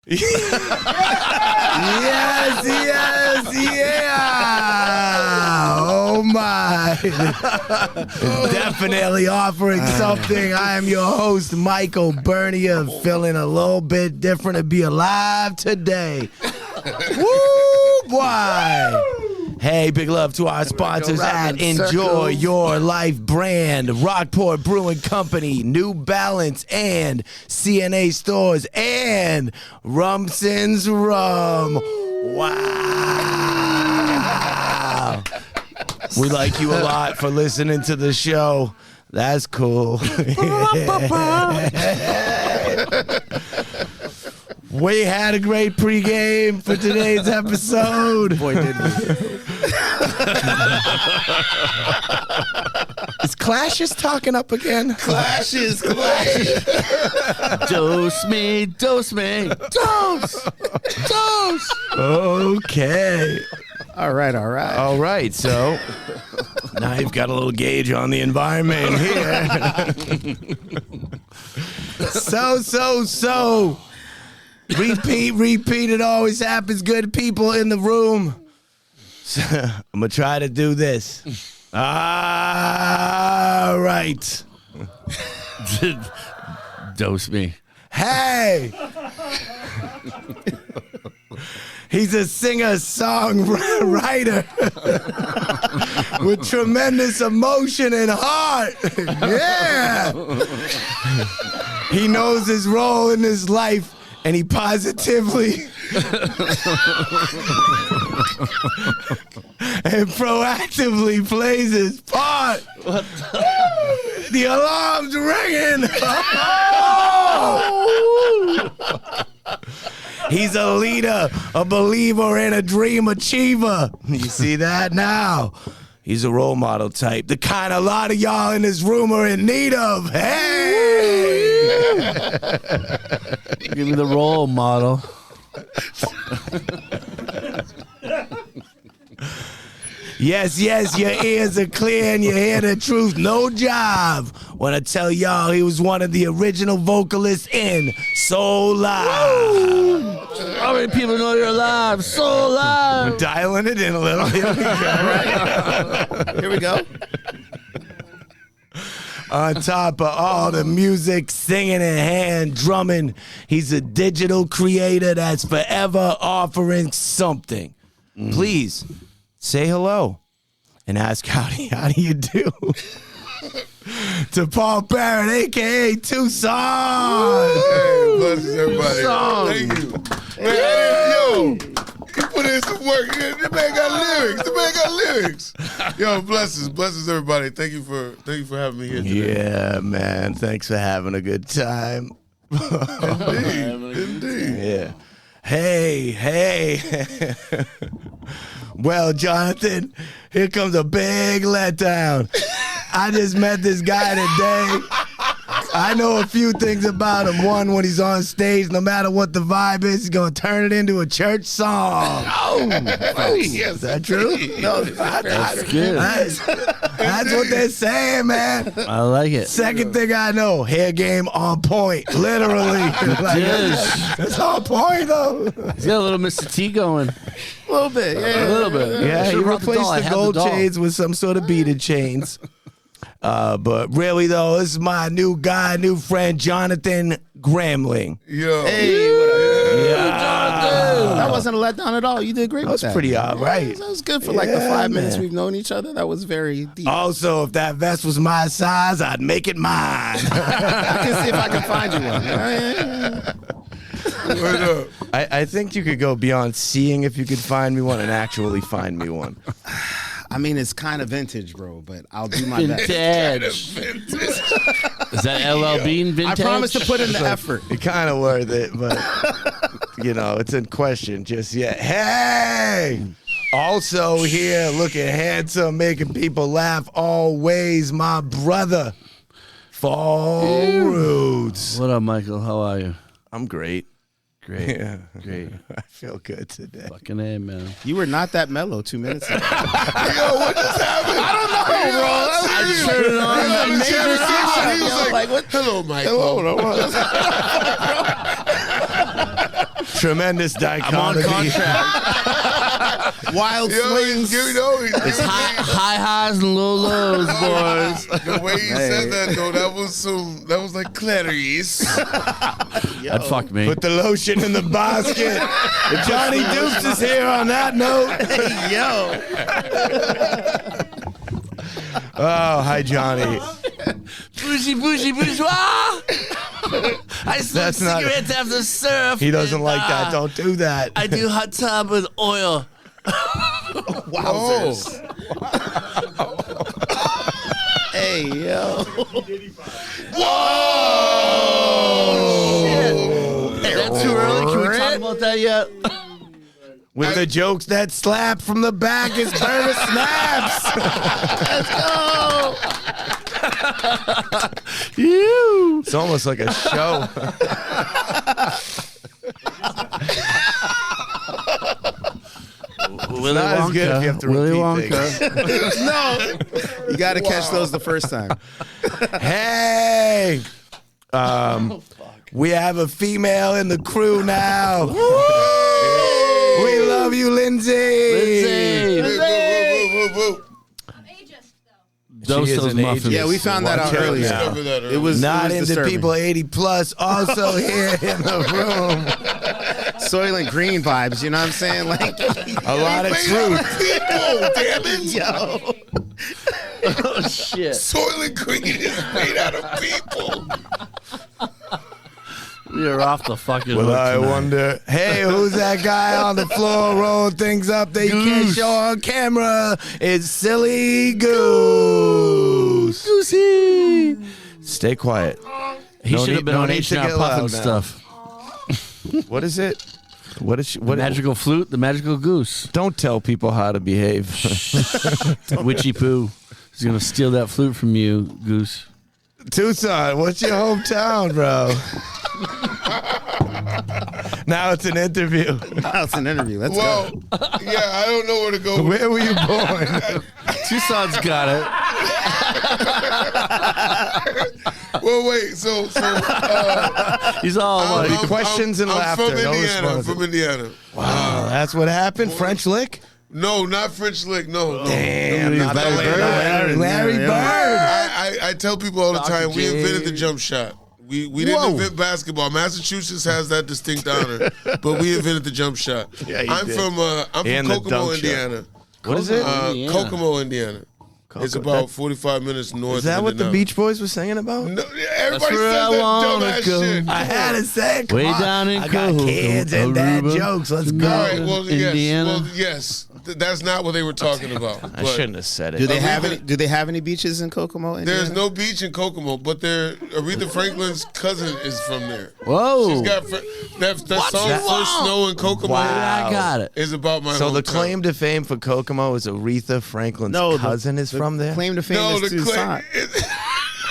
Yes, yeah. Oh, my. Definitely offering something. I am your host, Michael Bernier, feeling a little bit different to be alive today. Woo, boy. Hey, big love to our sponsors at Enjoy Your Life brand, Rockport Brewing Company, New Balance, and CNA Stores, and Rumson's Rum. Wow. We like you a lot for listening to the show. That's cool. We had a great pregame for today's episode. Boy, did we. Is Clashes talking up again? Clashes. Dose me. Dose. Okay. All right. So now you've got a little gauge on the environment here. So. Repeat. It always happens. Good people in the room. So, I'm going to try to do this. All right. Dose me. Hey. He's a singer-songwriter with tremendous emotion and heart. Yeah. He knows his role in his life. And he positively and proactively plays his part. The alarm's ringing. He's a leader, a believer, and a dream achiever. You see that now? He's a role model type, the kind a lot of y'all in this room are in need of. Hey! Give me the role model. Yes, your ears are clear and you hear the truth. No job. Want to tell y'all he was one of the original vocalists in Soulive. How many people know you're alive? Soulive. We're dialing it in a little. Here we go. On top of all the music, singing, and hand drumming, he's a digital creator that's forever offering something. Please say hello and ask how do you do to Paul Barrett, a.k.a. Toussaint. Hey, bless everybody. Tucson. Thank you. Man, he put in some work. The man got lyrics. Yo, blesses everybody. Thank you for having me here today. Yeah, man. Thanks for having a good time. Indeed. Yeah. Hey. Well, Jonathan, here comes a big letdown. I just met this guy today. I know a few things about him. One, when he's on stage, no matter what the vibe is, he's going to turn it into a church song. Yes. Is that true? No, That's good. That's what they're saying, man. I like it. Second thing I know, hair game on point, literally. That's on point, though. He's got a little Mr. T going. A little bit, yeah. A little bit. Yeah, he Should've brought replaced doll. I the had gold doll. chains with some sort of beaded chains. But really, though, this is my new guy, new friend, Jonathan Gramling. Yo. Hey, what up? Jonathan. That wasn't a letdown at all. You did great with that. That was pretty all right. That was good for like the 5 minutes we've known each other. That was very deep. Also, if that vest was my size, I'd make it mine. I can see if I can find you one. Word up. I think you could go beyond seeing if you could find me one and actually find me one. I mean, it's kind of vintage, bro, but I'll do my best. Vintage. Is that LL Bean vintage? I promise to put in the effort. You're kind of worth it, but, it's in question just yet. Hey! Also here, looking handsome, making people laugh always, my brother, Fall Roots. What up, Michael? How are you? I'm great. Great. Yeah. Great. I feel good today. Fucking A, man. You were not that mellow 2 minutes ago. Yo, what just happened? I don't know, bro. I turned it on. He was Like, what? Hello, Mike. Hello. Tremendous I'm on dichotomy. contract. Wild swings. It's high highs and low lows, boys. The way you said that though, that was like Clarice. That fucked me. Put the lotion in the basket. Johnny Dukes is here on that note. Hey, yo. Oh, hi, Johnny. Bougie, bourgeois. I smoke That's not- cigarettes after surf. He doesn't and, like that. Don't do that. I do hot tub with oil. Wowzers. Hey, yo. Is that too early? Can we talk about that yet? With the jokes that slap from the back is Burner Snaps. You. It's almost like a show. Willy not as good if you have to Willy repeat Wonka. No. You got to catch those the first time. Hey. We have a female in the crew now. We love you, Lindsay. Lindsay. I'm ageist, though. Those She is those an muffins. ageist. Yeah, we found that Watch out out earlier. now. Discovered that earlier. It was Not it was into disturbing. people 80 plus. Also here in the room. Soylent Green vibes, you know what I'm saying? Like, A lot of truth. People, damn it. yo. Oh shit. Soylent Green is made out of people. You're off the fucking Well, hook I tonight. wonder, hey, who's that guy on the floor rolling things up that you can't Goose. show on camera? It's Silly Goose. Goosey. Stay quiet. He No should need- have been no on need H to and R get Puffin loud now. stuff. What is it? What is she, The what? magical flute, the magical goose. Don't tell people how to behave. Witchy poo. He's gonna steal that flute from you, Goose. Tucson, what's your hometown, bro? Now it's an interview. That's an interview. Let's Well, go. yeah, I don't know where to go. Where were you born? Tucson's got it. Well, wait. So He's all I'm- like, questions and I'm laughter, From no Indiana. responses. From Indiana. Wow, that's what happened. French lick. No, not French Lick. No. Damn, not the Larry Bird. Larry Yeah, Bird. I tell people all the Dr. time, we J. invented the jump shot. We Whoa. didn't invent basketball. Massachusetts has that distinct honor, but we invented the jump shot. Yeah, you I'm did. from And the Kokomo, dunk shot. Indiana. What is it? Indiana. Kokomo, Indiana. It's Kokomo. about 45 minutes north. Is that of what the Indianapolis. Beach Boys were singing about? No, everybody where says I that wanna dumbass go. shit. I had to say, come Way on. down in I got kids and dad Aruba, jokes. Let's All go. right, well, yes, Indiana. well, yes. That's not what they were talking about. I but shouldn't have said it. Do they have Aretha- any? Do they have any beaches in Kokomo? Indiana? There's no beach in Kokomo, but Aretha Franklin's cousin is from there. whoa. She's got that song you "First want? Snow in Kokomo" Wow. I got it. is about my So the hometown. claim to fame for Kokomo is Aretha Franklin's No, cousin is from there? Claim to fame No, is the Tucson. claim.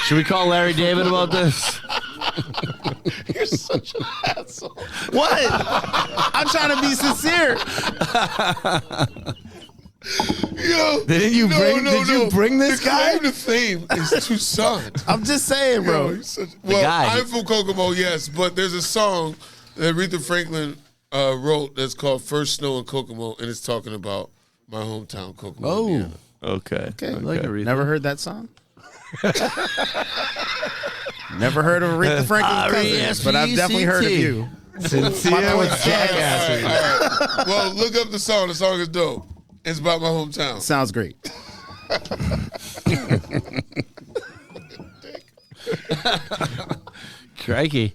Should we call Larry David about this? You're such an asshole. What? I'm trying to be sincere. Yo, Did you bring this the guy? claim to fame is Toussaint. I'm just saying, Bro, bro. he's well, guy. I'm from Kokomo, yes, but there's a song that Aretha Franklin wrote that's called "First Snow in Kokomo," and it's talking about my hometown, Kokomo. Oh, Indiana. Okay. Okay, like Aretha. never heard that song. Never heard of Aretha Franklin's cousin, but I've definitely heard of you. Sincere with jackassery. All right. Well, look up the song. The song is dope. It's about my hometown. Sounds great. crikey.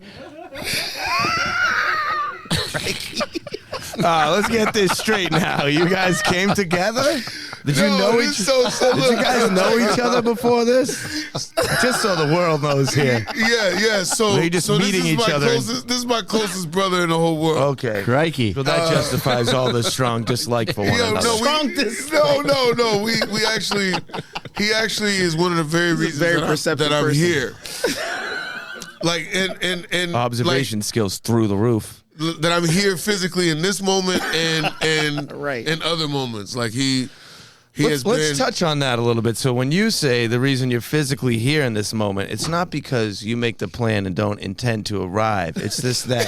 Let's get this straight now. You guys came together? Did you know it's each so Did you guys know each other before this? Just so the world knows here. Yeah. So They're just meeting each other. This is my closest brother in the whole world. Okay. Crikey. So that justifies all the strong dislike for one Yo, another. no, we actually, he actually is one of the very reasons very that perceptive I'm person. here. Like, and Observation skills through the roof. that I'm here physically in this moment and Right. in other moments. Like Let's touch on that a little bit. So when you say the reason you're physically here in this moment, it's not because you make the plan and don't intend to arrive. It's just that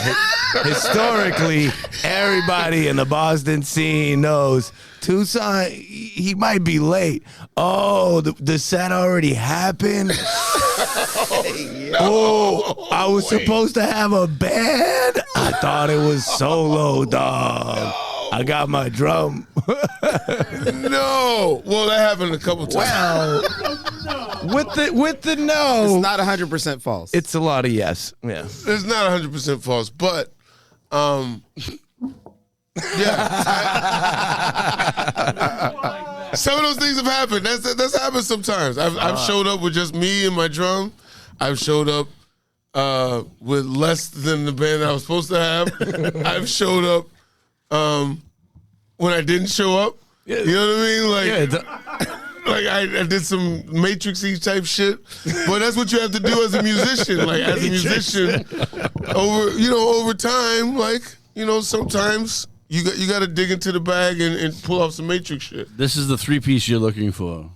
historically, everybody in the Boston scene knows Toussaint, he might be late. Oh, the set already happened. Oh, I was supposed to have a band. I thought it was solo, dog. I got my drum. No. Well, that happened a couple times. Well, with the no, It's not 100% false. it's a lot of yes. Yeah. It's not 100% false, but yeah. Some of those things have happened. That's happened sometimes. I've showed up with just me and my drum. I've showed up with less than the band that I was supposed to have. I've showed up when I didn't show up. You know what I mean? Like I did some Matrix-y type shit, but that's what you have to do as a musician. Like as a musician, over time, sometimes you got to dig into the bag and pull off some Matrix shit. This is the 3-piece you're looking for.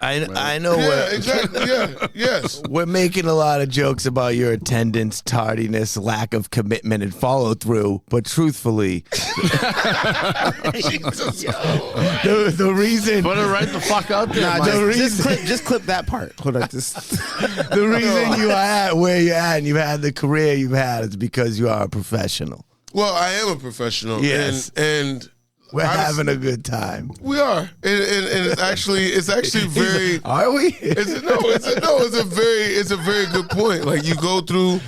I know Exactly. Yeah, yes. we're making a lot of jokes about your attendance, tardiness, lack of commitment, and follow through. But truthfully, the reason Put it right the fuck out there. Nah, Mike. just clip that part. Hold on, the reason you are at where you're at and you've had the career you've had is because you are a professional. Well, I am a professional. Yes. and We're having a good time. we are, and it's actually very. Are we? It's a very good point. Like you go through,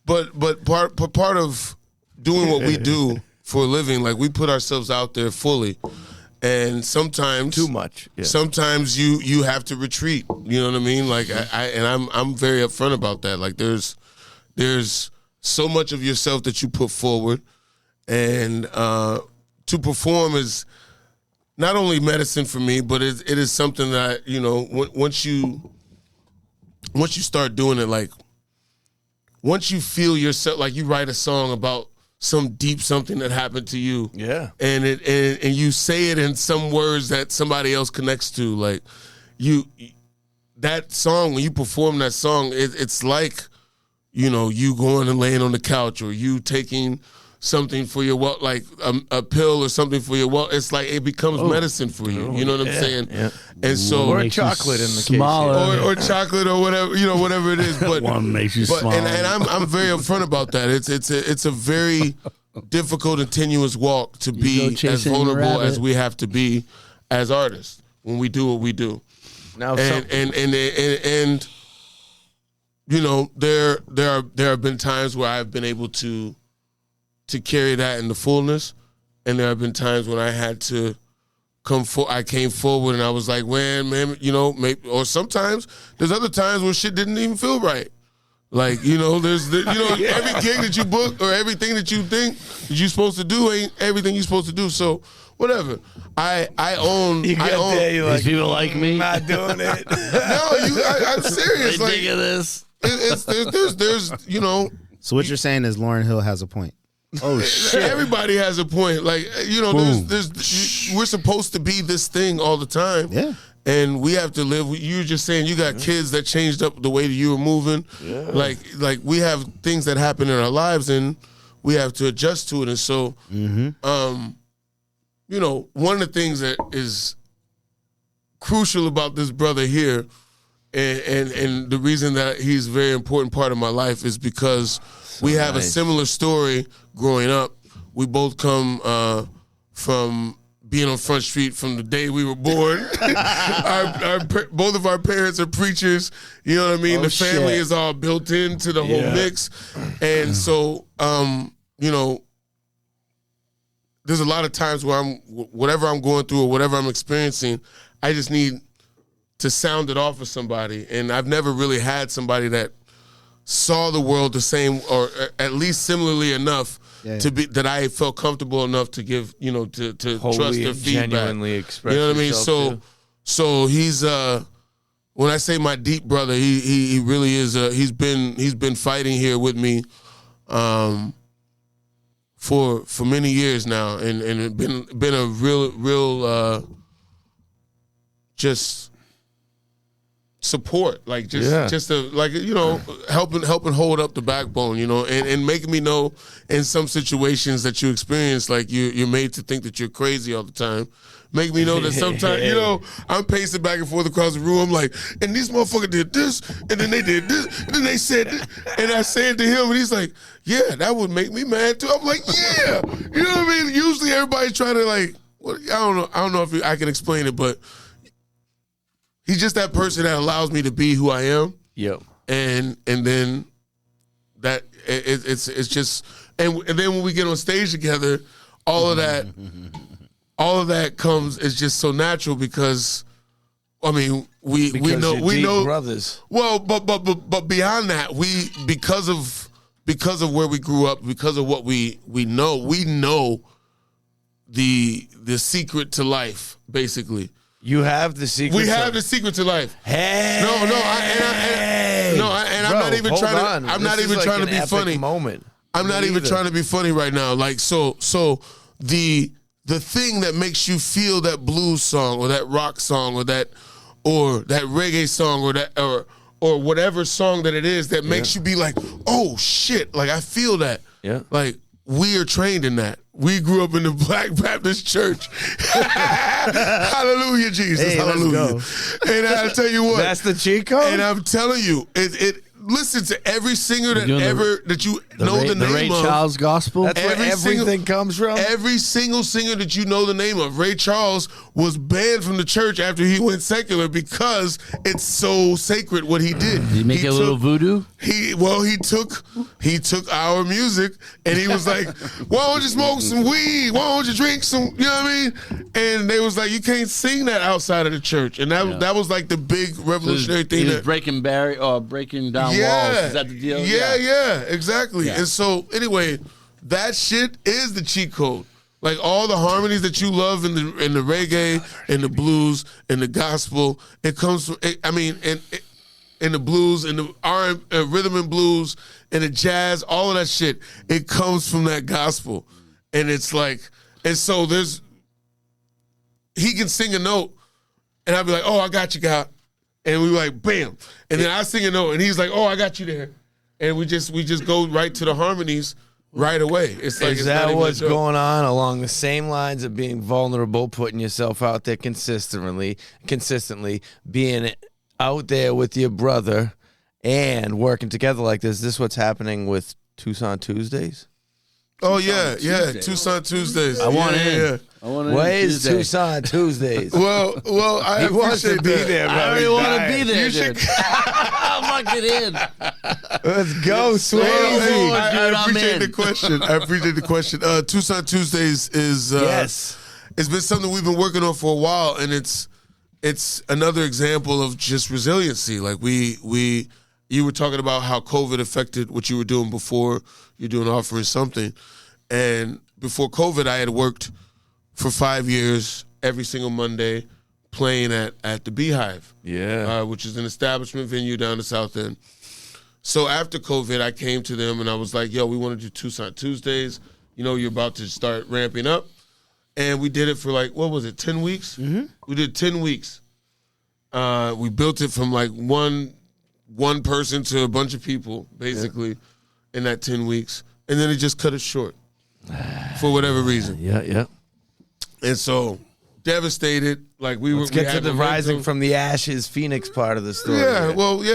but part of doing what we do for a living, like we put ourselves out there fully, and sometimes Too much. Yeah. Sometimes you have to retreat. You know what I mean? Like I'm very upfront about that. Like there's so much of yourself that you put forward, and to perform is not only medicine for me, but it is something that once you start doing it, like once you feel yourself, like you write a song about some deep something that happened to you, and you say it in some words that somebody else connects to, like that song, when you perform that song, it's like you going and laying on the couch, or you taking something for your like a pill or something for your it's like it becomes medicine for you. You know what I'm saying? Yeah. And so, or chocolate in the smaller. case, or chocolate or whatever whatever it is. But One makes you smile. and I'm very upfront about that. It's a very difficult and tenuous walk to be as vulnerable as we have to be as artists when we do what we do. Now, and there have been times where I've been able to carry that in the fullness, and there have been times when I had to I came forward and I was like, man, maybe, or sometimes there's other times where shit didn't even feel right. Like, there's every gig that you book or everything that you think that you're supposed to do ain't everything you're supposed to do. So whatever. I own. you get there, you're These people like me. not doing it. No, I'm serious. They Like, dig of this. there's So what you're saying is Lauryn Hill has a point. Oh shit! everybody has a point. Like, we're supposed to be this thing all the time. Yeah. And we have to live. You were just saying you got kids that changed up the way that you were moving. Yeah. Like we have things that happen in our lives, and we have to adjust to it. And so, one of the things that is crucial about this brother here, and the reason that he's a very important part of my life is because we have a similar story growing up. We both come from being on Front Street from the day we were born. Both of our parents are preachers. You know what I mean? The family is all built into the whole mix. And so, there's a lot of times where whatever I'm going through or whatever I'm experiencing, I just need to sound it off with somebody. And I've never really had somebody that saw the world the same, or at least similarly enough to be that I felt comfortable enough to give, to trust their feedback. Genuinely express. You know what I mean? So he's when I say my deep brother, he really is. He's been fighting here with me for many years now, and been a real just support, like just to, like, you know, helping hold up the backbone, you know, and making me know in some situations that you experience, like you're made to think that you're crazy all the time. Make me know that sometimes, you know, I'm pacing back and forth across the room. I'm like, and these motherfuckers did this, and then they did this, and then they said this. And I said to him, and he's like, yeah, that would make me mad too. I'm like, yeah. You know what I mean? Usually everybody's trying to, like, well, I don't know if I can explain it, but he's just that person that allows me to be who I am. Yep. And then that it's just, and then when we get on stage together, all of that comes is just so natural because, I mean, we know brothers. Well, but beyond that, because of where we grew up, because of what we know the secret to life, basically. You have the secret. We have the secret to life. Hey, I'm not even trying to. I'm not even trying to be funny. Moment. I'm not even trying to be funny right now. Like, so the thing that makes you feel that blues song or that rock song or that reggae song or whatever song that it is that makes you be like, oh shit, like I feel that. Yeah. Like, we are trained in that. We grew up in the Black Baptist Church. Hallelujah, Jesus. Hey, hallelujah. Let's go. And I tell you what. That's the cheat code? And I'm telling you, it listen to every singer that you know the name the Ray of. Charles gospel. That's where everything comes from? Every single singer that you know the name of. Ray Charles was banned from the church after he went secular because it's so sacred what he did. Did he make a little voodoo? He took our music and he was like, why don't you smoke some weed? Why don't you drink some, you know what I mean? And they was like, you can't sing that outside of the church. And that was like the big revolutionary thing. He was breaking down walls. Is that the deal? Yeah, exactly. Yeah. And so anyway, that shit is the cheat code. Like all the harmonies that you love in the reggae and the blues and the gospel, it comes from, in the blues and the rhythm and blues and the jazz, all of that shit, it comes from that gospel. And it's like, and so he can sing a note and I'll be like, oh, I got you, God. And we like, bam. And then I sing a note and he's like, oh, I got you there. And we just go right to the harmonies right away. It's like, is that what's going on along the same lines of being vulnerable, putting yourself out there consistently, being out there with your brother and working together like this? Is this what's happening with Toussaint Tuesdays? Oh, yeah, Toussaint Tuesdays. I want in. Yeah. Where is Toussaint Tuesdays? Well, I he wants to be there, bro. I already want to be there. You should. I'm not get in. Let's go, Swayze. I appreciate the question. I appreciate the question. Toussaint Tuesdays is yes. It's been something we've been working on for a while, and it's another example of just resiliency. Like you were talking about how COVID affected what you were doing before. You're doing Offering Something, and before COVID, I had worked for 5 years every single Monday playing at the Beehive, which is an establishment venue down the South End. So after COVID, I came to them and I was like, yo, we want to do Toussaint Tuesdays. You know, you're about to start ramping up. And we did it for like, what was it, 10 weeks? Mm-hmm. We did 10 weeks. We built it from like one person to a bunch of people, basically, in that 10 weeks. And then it just cut it short for whatever reason. Yeah. And so, devastated. Like Let's get to the rising from the ashes Phoenix part of the story. Yeah,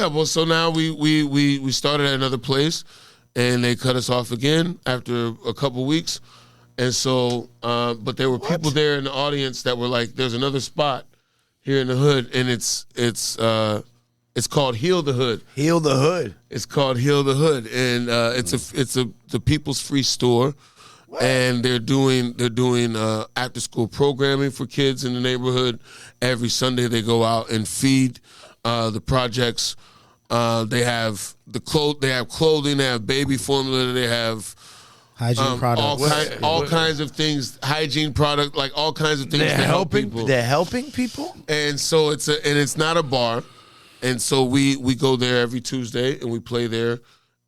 well, so now we started at another place, and they cut us off again after a couple weeks. And so, but there were people there in the audience that were like, "There's another spot here in the hood, and it's called Heal the Hood." Heal the Hood. It's called Heal the Hood, and it's the People's Free Store. What? And they're doing after school programming for kids in the neighborhood. Every Sunday they go out and feed the projects. They have they have clothing, they have baby formula, they have hygiene products, all kinds of things, hygiene product, like all kinds of things. They're helping people. They're helping people, and so it's not a bar, and so we go there every Tuesday and we play there,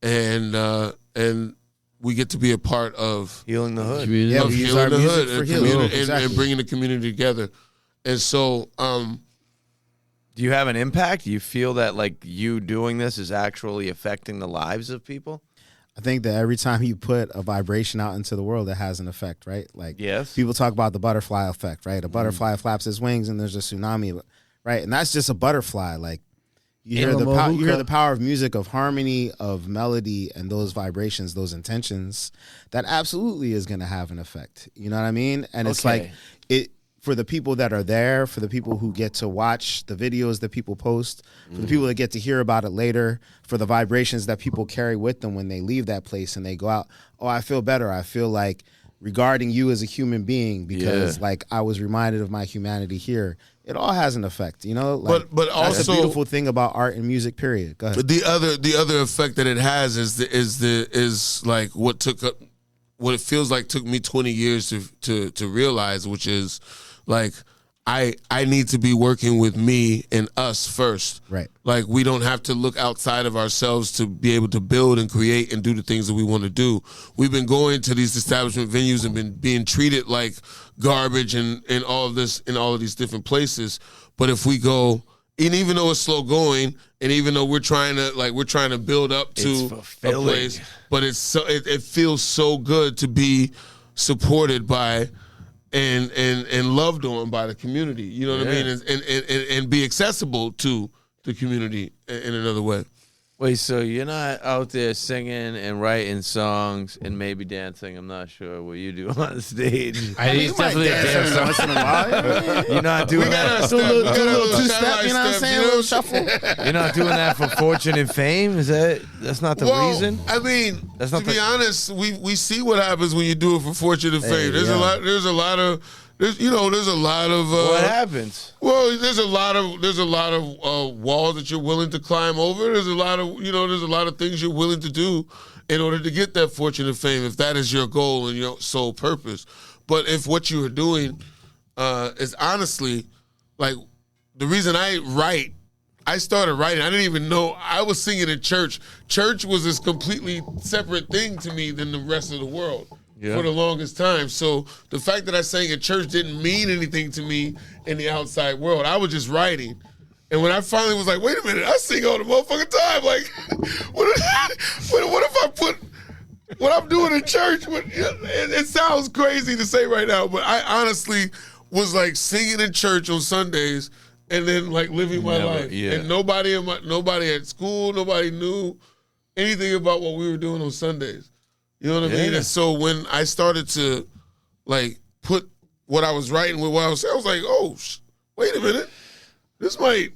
and we get to be a part of Healing the Hood. Yeah, of we use Healing our the music Hood for and, healing. and bringing the community together. And so Do you have an impact? Do you feel that like you doing this is actually affecting the lives of people? I think that every time you put a vibration out into the world, it has an effect, right? Like, yes, people talk about the butterfly effect, right? A butterfly flaps its wings and there's a tsunami, right? And that's just a butterfly. Like, you hear the power of music, of harmony, of melody, and those vibrations, those intentions. That absolutely is going to have an effect. You know what I mean? And it's like it. For the people that are there, for the people who get to watch the videos that people post, for the people that get to hear about it later, for the vibrations that people carry with them when they leave that place and they go out, oh, I feel better. I feel like regarding you as a human being because like I was reminded of my humanity here. It all has an effect, you know? Like, but also that's a beautiful thing about art and music, period. Go ahead. The other effect that it has is like what it feels like took me 20 years to realize, which is like I need to be working with me and us first. Right. Like we don't have to look outside of ourselves to be able to build and create and do the things that we want to do. We've been going to these establishment venues and been being treated like garbage and all of this in all of these different places. But if we go, and even though it's slow going, and even though we're trying to build up to a place, but it feels so good to be supported by and loved on by the community. You know what I mean? And be accessible to the community in another way. Wait, so you're not out there singing and writing songs and maybe dancing? I'm not sure what you do on stage. He's definitely a dancer once in a while. You're not doing that. Do a little two-step, you know what I'm saying? A little shuffle. You're not doing that for fortune and fame? That's not the reason? I mean, that's to be honest, we see what happens when you do it for fortune and fame. There's a lot of what happens? Well, there's a lot of walls that you're willing to climb over. There's a lot of things you're willing to do in order to get that fortune and fame, if that is your goal and your sole purpose. But if what you are doing is honestly, like, the reason I started writing, I didn't even know I was singing in church. Church was this completely separate thing to me than the rest of the world. For the longest time. So the fact that I sang in church didn't mean anything to me in the outside world. I was just writing. And when I finally was like, wait a minute, I sing all the motherfucking time. Like, what if I put what I'm doing in church? It sounds crazy to say right now, but I honestly was like singing in church on Sundays and then like living my life. Yeah. And nobody at school, nobody knew anything about what we were doing on Sundays. You know what I mean? And so when I started to, like, put what I was writing with what I was saying, I was like, oh, wait a minute. This might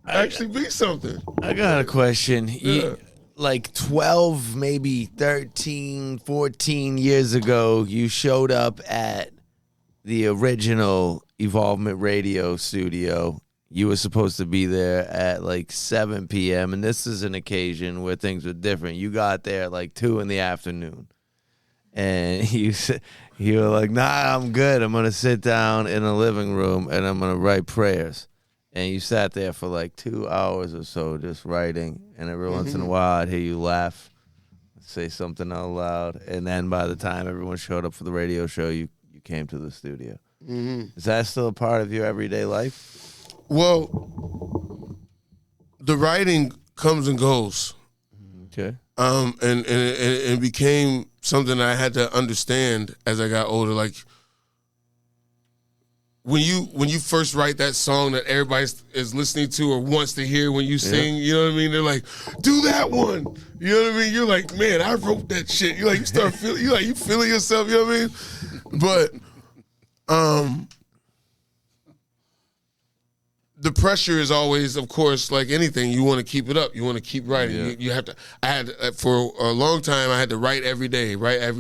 actually be something. I got a question. Yeah. Like 12, maybe 13, 14 years ago, you showed up at the original Evolvement Radio studio. You were supposed to be there at like 7 p.m. And this is an occasion where things were different. You got there at like 2 in the afternoon. And you were like, nah, I'm good. I'm going to sit down in the living room and I'm going to write prayers. And you sat there for like 2 hours or so just writing. And every once in a while I'd hear you laugh, say something out loud. And then by the time everyone showed up for the radio show, you came to the studio. Is that still a part of your everyday life? Well, the writing comes and goes. Okay. And it became something I had to understand as I got older. Like when you first write that song that everybody is listening to or wants to hear when you sing, you know what I mean? They're like, do that one. You know what I mean? You're like, man, I wrote that shit. You like, you start feeling, you feeling yourself. You know what I mean? But the pressure is always, of course, like anything, you want to keep it up. You want to keep writing. Yeah. You have to. I had for a long time. I had to write every day. I had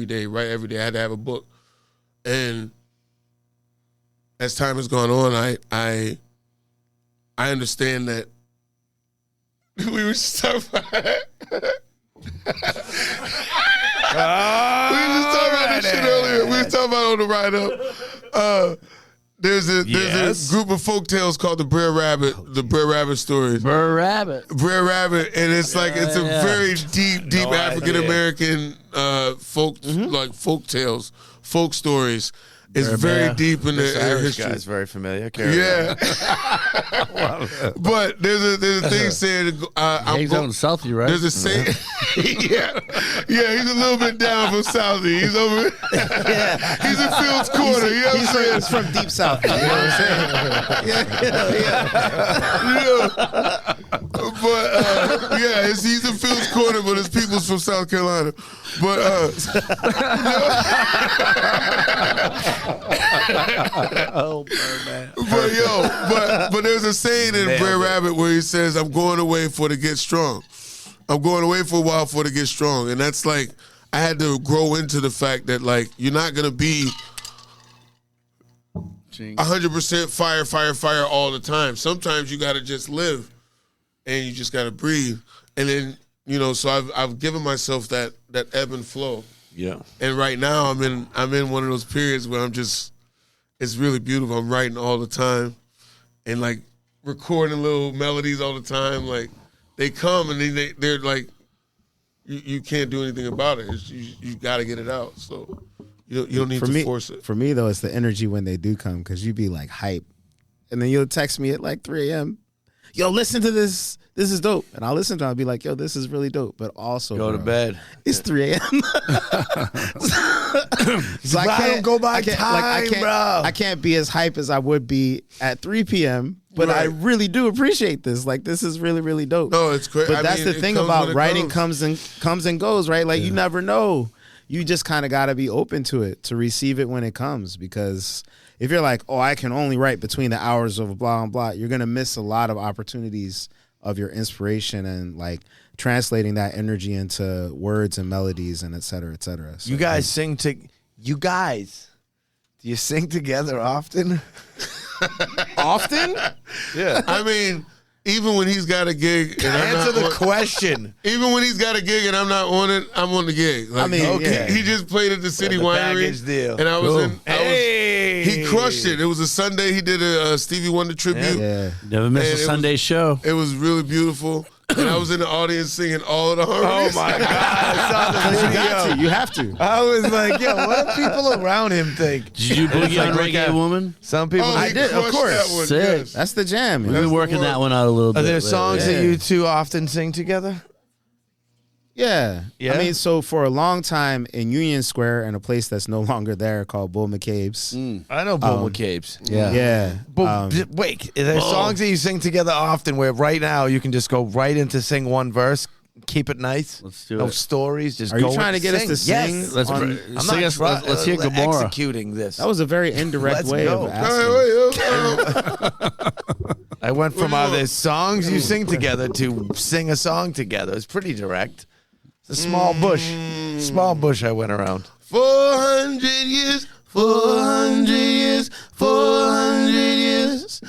to have a book, and as time has gone on, I understand that we were just talking about. We were just talking about this shit earlier. We were talking about on the ride up. There's a group of folk tales called the Brer Rabbit stories. Brer Rabbit. Brer Rabbit, and it's like it's a very deep African American folk tales. folk stories. It's very deep in This the Irish history. guy's very familiar. Carry Yeah. But there's a thing saying Hangs out in Southie, right? there's a saying. Yeah, he's a little bit down from Southie. He's over. He's in Fields Corner. You know what I'm saying? He's from deep south. You know what I'm saying? But he's in Fields Corner, but his people's from South Carolina. But Oh, man. but there's a saying in Brer Rabbit where he says, "I'm going away for to get strong. I'm going away for a while for to get strong," and that's like I had to grow into the fact that like you're not gonna be 100% fire all the time. Sometimes you gotta just live, and you just gotta breathe, and then so I've given myself that ebb and flow. Yeah. And right now I'm in one of those periods where it's really beautiful. I'm writing all the time and like recording little melodies all the time. Like they come and they're like, you can't do anything about it. You got to get it out. So you don't need to force it. For me though, it's the energy when they do come, because you be like hype, and then you'll text me at like 3 a.m. Yo, listen to this. This is dope. And I'll listen to it. I'll be like, yo, this is really dope. But also, Go to bed. It's 3 a.m. So I don't go by time, bro. I can't be as hype as I would be at 3 p.m. But I really do appreciate this. Like, this is really, really dope. No, it's great. But that's the thing about writing comes and goes, right? Like, you never know. You just kind of got to be open to it, to receive it when it comes. Because if you're like, oh, I can only write between the hours of blah and blah, you're going to miss a lot of opportunities of your inspiration and like translating that energy into words and melodies and et cetera, et cetera. So, You guys sing do you sing together often? often? Yeah. I mean, even when he's got a gig and Answer the question. even when he's got a gig and I'm not on it, I'm on the gig. Like, I mean, he just played at the City The Winery, package deal. and I was he crushed it. It was a Sunday. He did a Stevie Wonder tribute. Yeah. Never miss And a Sunday show. It was really beautiful, and I was in the audience singing all of the harmonies. Oh my God! I saw the video. You have to. I was like, yo, what do people around him think? Did you boogie on Reggae Woman? Some people. Oh, he did, of crushed course. that one, Sick. yes. That's the jam. We've Man. been working that one out a little bit. Are there lately. songs Yeah. that you two often sing together? Yeah. Yeah? I mean, so for a long time in Union Square, and a place that's no longer there called Bull McCabe's. I know Bull McCabe's. Yeah. But wait, are there songs that you sing together often where right now you can just go right into sing one verse, keep it nice? Let's do no it. stories, just Are go you trying to get us to sing? Yes. Let's on- I'm sing not us, let's hear Gomorrah. executing this. That was a very indirect Let's way go. of asking. I went from there's songs you sing together to sing a song together. It's pretty direct. It's a small bush. Small bush I went around. 400 years, 400 years, 400 years.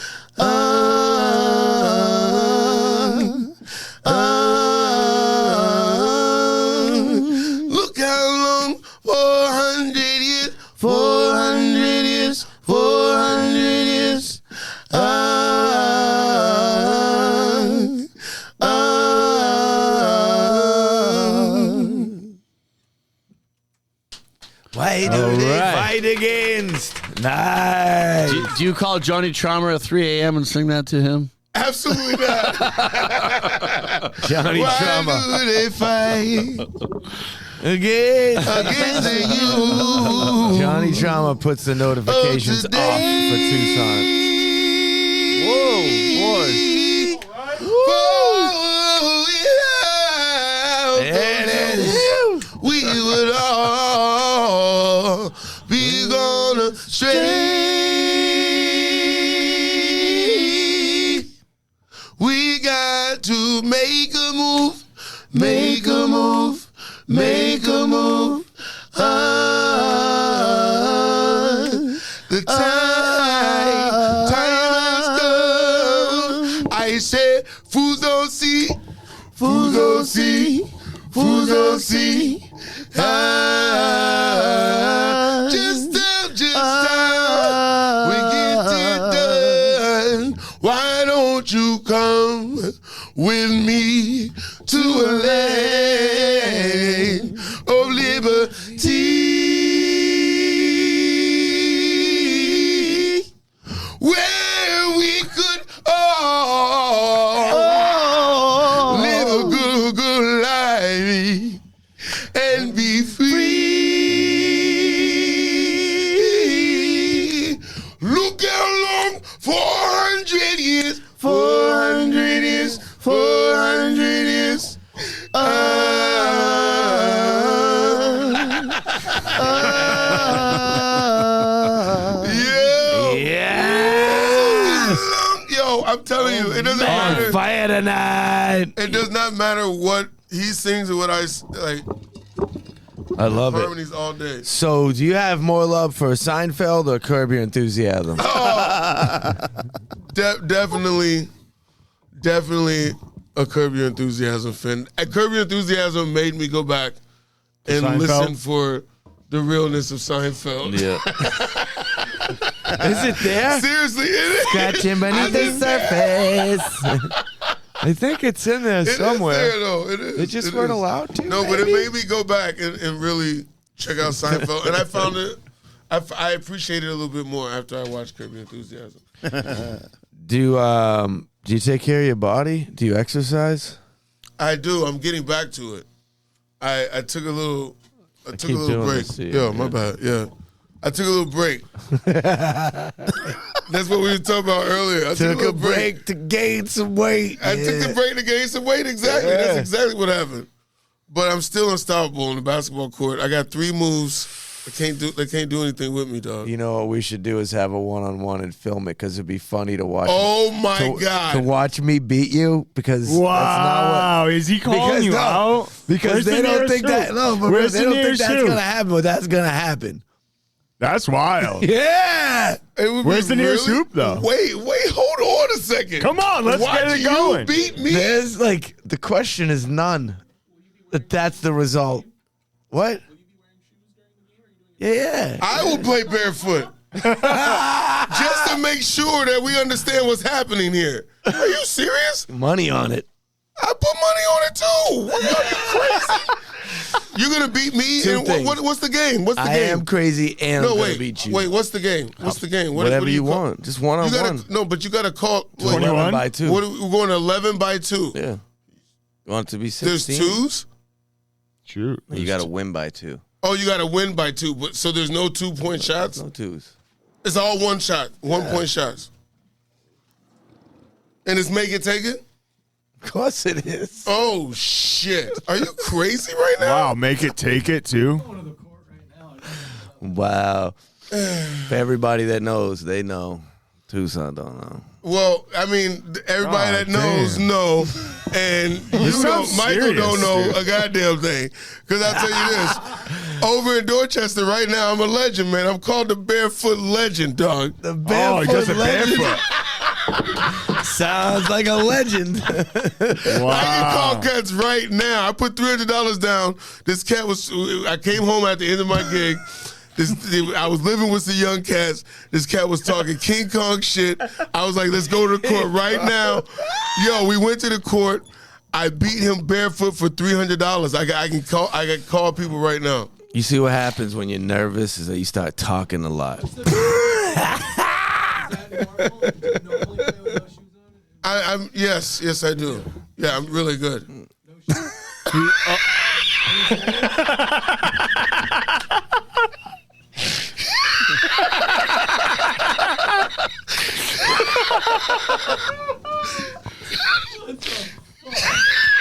Look how long, 400 years, 400 years, 400 years. Why do they fight against? Nice. Do you call Johnny Traumer at 3 a.m. and sing that to him? Absolutely not. Johnny Why Trauma. do they fight Against against you? Johnny Trauma puts the notifications off for Tucson. Whoa, boy. We would all be gone astray. We got to make a move, make a move, make a move. The time has come. I said, fools don't see, fools don't see, fools don't see. Just time, we get it done. Why don't you come with me to a land of liberty? Yo, I'm telling you, it doesn't matter. Fire tonight. It does not matter what he sings or what I like. I love it. Harmonies all day. So, do you have more love for Seinfeld or Curb Your Enthusiasm? Definitely a Curb Your Enthusiasm fan. Curb Your Enthusiasm made me go back and Seinfeld? listen for the realness of Seinfeld. Yeah. Is it there? Seriously, it is. Scratching beneath the surface. I think it's in there somewhere. It is there, though. It is. They just It weren't is. allowed to. No, but maybe? it made me go back and really check out Seinfeld. And I found it, I appreciate it a little bit more after I watched Curb Your Enthusiasm. Do you take care of your body? Do you exercise? I do. I'm getting back to it. I took a little keep doing break. this to you, Yo, my bad. Yeah. I took a little break. That's what we were talking about earlier. I Took a a little break to gain some weight. I took the break to gain some weight. Exactly. Yeah. That's exactly what happened. But I'm still unstoppable on the basketball court. I got 3 moves. They can't do anything with me, dog. You know what we should do is have a one-on-one and film it because it'd be funny to watch. Oh my to God. watch me beat you because that's not Wow, is he calling Because you no, out? what because Where's they the don't nearest think that hoop? no, but Where's they the don't think nearest that's hoop? gonna happen, but that's gonna happen. That's wild. Yeah. It would Where's be the nearest really- hoop, though? Wait, hold on a second. Come on, let's Watch get it you going. beat me. There's like the question is none. That's the result. What? Yeah. I will play barefoot. Just to make sure that we understand what's happening here. Are you serious? Money on it. I put money on it too. Are you crazy? You're gonna beat me? Two And things. what's the game? What's the I game? am crazy and I'm No, gonna wait, beat you. wait. What's the game? What's the game? What Whatever do you call- want. Just one on You one. gotta no, but you gotta call. Wait, 21? by 2. What are we going to 11 by 2? Yeah. You want it to be There's 16? 2s. Shoot. You got to win by 2. Oh, you gotta win by 2. But so there's no 2-point shots. No 2s. It's all one shot, 1-point shots. And it's make it take it. Of course it is. Oh shit! Are you crazy right now? Wow, make it take it too. Wow. For everybody that knows, they know. Toussaint don't know. Well, I mean, everybody Oh, that knows damn. know, and you don't. sounds Michael serious, don't know dude. a goddamn thing. Because I'll tell you this: over in Dorchester right now, I'm a legend, man. I'm called the Barefoot Legend, dog. The Oh, he barefoot does it legend barefoot. sounds like a legend. I can call Wow. cats right now. I put $300 down. This cat was. I came home at the end of my gig. I was living with the young cats. This cat was talking King Kong shit. I was like, let's go to the court right now. Yo, we went to the court. I beat him barefoot for $300. I can call people right now. You see what happens when you're nervous is that you start talking a lot. I'm yes I do. Yeah, I'm really good.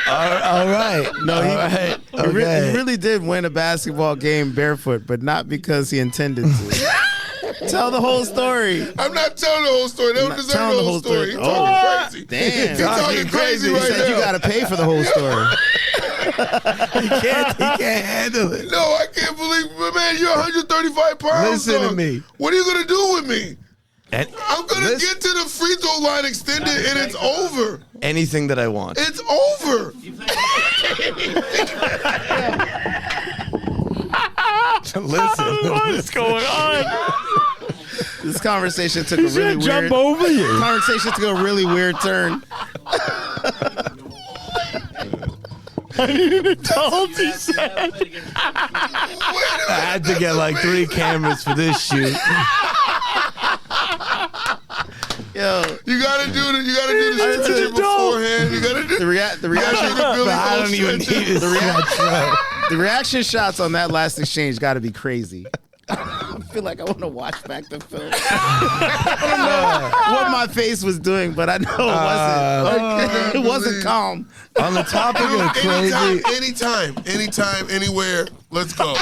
All right. No, he, All right. he re- Okay. he really did win a basketball game barefoot, but not because he intended to. Tell the whole story. I'm not telling the whole story. They don't Not deserve telling the whole story. He's talking Oh. crazy. Damn. He's talking crazy He right said you now. got to pay for the whole story. He can't handle it. No, I can't believe, man, you're 135 pounds. Listen to dog. me. What are you gonna do with me? And I'm gonna listen- get to the free throw line extended, and it's over. anything that I want. It's over. Listen. What is going on? This conversation took a He's really gonna jump weird. over you. Conversation took a really weird turn. I didn't even tell him he said. I had to get like 3 cameras for this shoot. Yo, You gotta do the stretching beforehand. You gotta do the you reaction. gotta do the Billy I Goat don't even stretching. need to stretch. The reaction shots on that last exchange got to be crazy. I feel like I want to watch back the film. I don't know what my face was doing, but I know it wasn't. It wasn't calm. On the topic of crazy, anytime, anywhere. Let's go.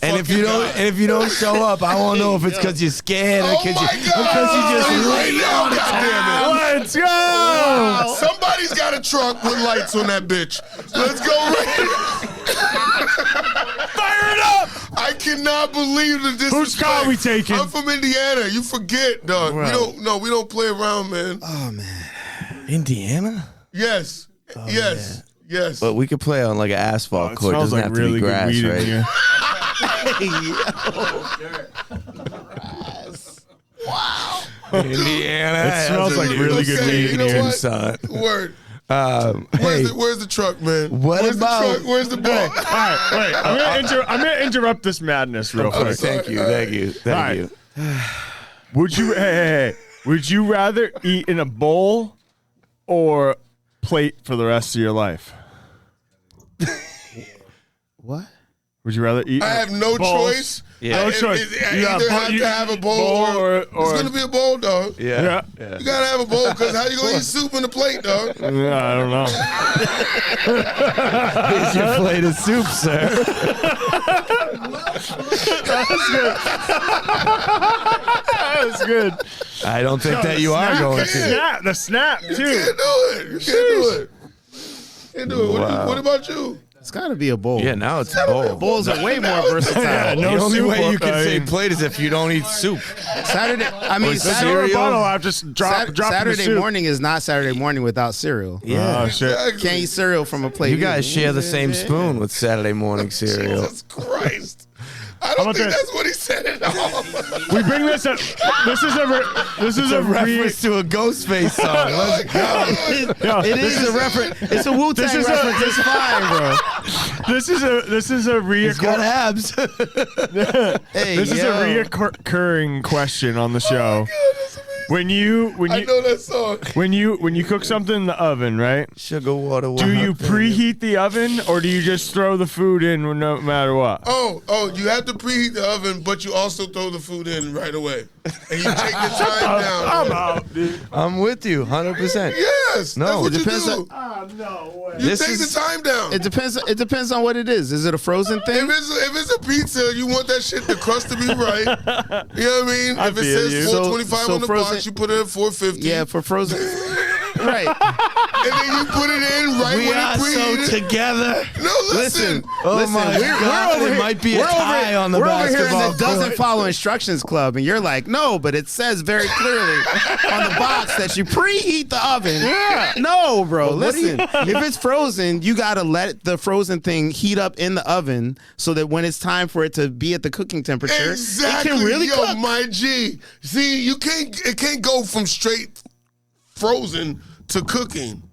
and if you don't show up, I won't know if it's because you're scared or because you just right now. Goddamn it! Let's go. Somebody's got a truck with lights on that bitch. Let's go. Fire it up! I cannot believe the disrespect. Whose car we taking? I'm from Indiana. You forget, dog. Right. We don't play around, man. Oh man, Indiana. Yes. Yes. Yes. But we could play on like an asphalt It court. smells Doesn't like have to really be good grass, weed in right? here. Indiana. It smells like really good weed You in know here. what? Son. Word. Hey, Where's the truck, man? What Where's about- the truck? Where's the ball? All right, wait. I'm gonna interrupt this madness real quick. thank you. Right. Would you? Hey. Would you rather eat in a bowl or plate for the rest of your life? what? Would you rather eat? I have no bowls? choice. Yeah. No I choice. either You have to have a bowl or it's gonna be a bowl, dog. Yeah. You gotta have a bowl because how you gonna eat soup in a plate, dog? Yeah, I don't know. Here's your plate of soup, sir. That's good. I don't think that you are going to. The snap too. You can't do it. You can't do it. What about you? It's got to be a bowl. Yeah, now it's a bowl. Bowls are way more versatile. No the only soup way or- you can I say mean, plate is if you don't eat soup. Saturday. I mean, This is a Saturday, bottle. I've just dropped the Saturday soup. morning is not Saturday morning without cereal. Yeah. Oh shit. Exactly. Can't eat cereal from a plate. You guys either. share the same spoon with Saturday morning cereal. Jesus Christ. I How don't about think this? that's what he said at all. We bring this up. This is a Reference to a Ghostface song. Let's go. It is a reference. It's a Wu-Tang This is a- reference. It's fine, bro. This is a He's got reoccurring. abs. Hey, This is a yo. reoccurring question on the show. When I you know that song. when you cook something in the oven, right? Sugar water. Do you preheat the oven or do you just throw the food in no matter what? Oh, you have to preheat the oven, but you also throw the food in right away. And you take your time down. I'm out, dude. I'm with you, 100%. Yes, No, that's it what you depends do. No way. You This take is- the time down. It depends on what it is. Is it a frozen thing? If it's a pizza, you want that shit, the crust to be right. You know what I mean? I If it feel says you. 425 So on the frozen- box, you put it at 450. Yeah, for frozen. Right. And then you put it in right We when are it so preheated. together. No, listen. Oh Listen, my we're God, over it here- might be a we're over tie here- on the we're over here in basketball the doesn't court. follow instructions club, and you're like, no, but it says very clearly on the box that you preheat the oven. Yeah. No, bro. Listen, if it's frozen, you gotta let the frozen thing heat up in the oven so that when it's time for it to be at the cooking temperature, Exactly. it can really Yo, cook. my G. See, it can't go from straight frozen to cooking.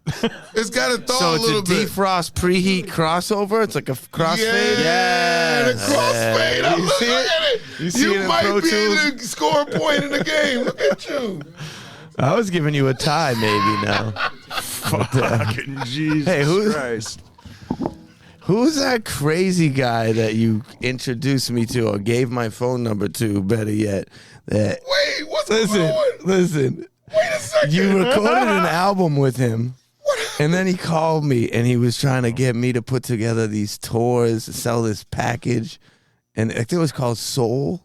It's got to thaw So a it's little a bit. defrost preheat crossover. It's like a crossfade. Yeah, the crossfade. You Look see it? at it. You see it in might Pro be Tools? able to score a point in the game. Look at you. I was giving you a tie, maybe now. Fucking Jesus Hey, who- Christ. Who's that crazy guy that you introduced me to or gave my phone number to? Better yet, that Wait, what's going on? listen. Wait a second. You recorded an album with him. What happened? And then he called me and he was trying to get me to put together these tours, sell this package. And I think it was called Soul.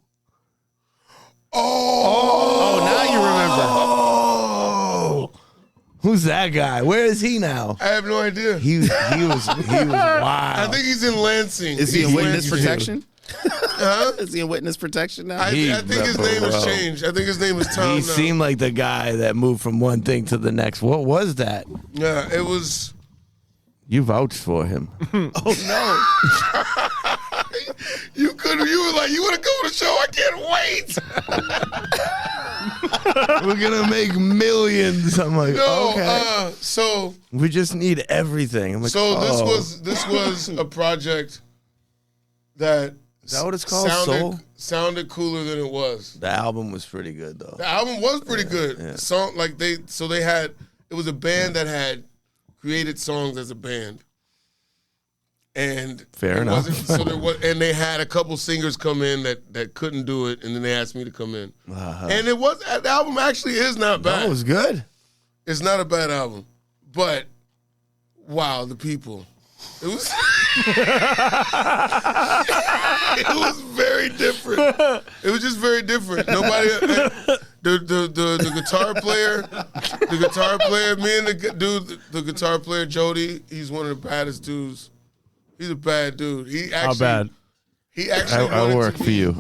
Oh, now you remember. Oh, who's that guy? Where is he now? I have no idea. He was wild. I think he's in Lansing. Is he in He's witness Lansing. protection? Huh? Is he in witness protection now? I think his name has bro. changed. I think his name is Tom He now. seemed like the guy that moved from one thing to the next. What was that? Yeah, it was. You vouched for him. Oh no! You were like, you want to go to the show? I can't wait. We're gonna make millions. I'm like, No, okay. so We just need everything. I'm like, oh. this was a project that Is that what it's called? Soul? sounded cooler than it was. The album was pretty good though. The album was pretty good. yeah. Song like they had it was a band that had created songs as a band. Fair it enough. So and they had a couple singers come in that couldn't do it, and then they asked me to come in. And the album actually is not bad. No, it was good. It's not a bad album, but wow, the people. It was it was very different. It was just very different. Nobody the guitar player, me and the guitar player Jody, he's one of the baddest dudes. He's a bad dude. How bad? He actually I work for you.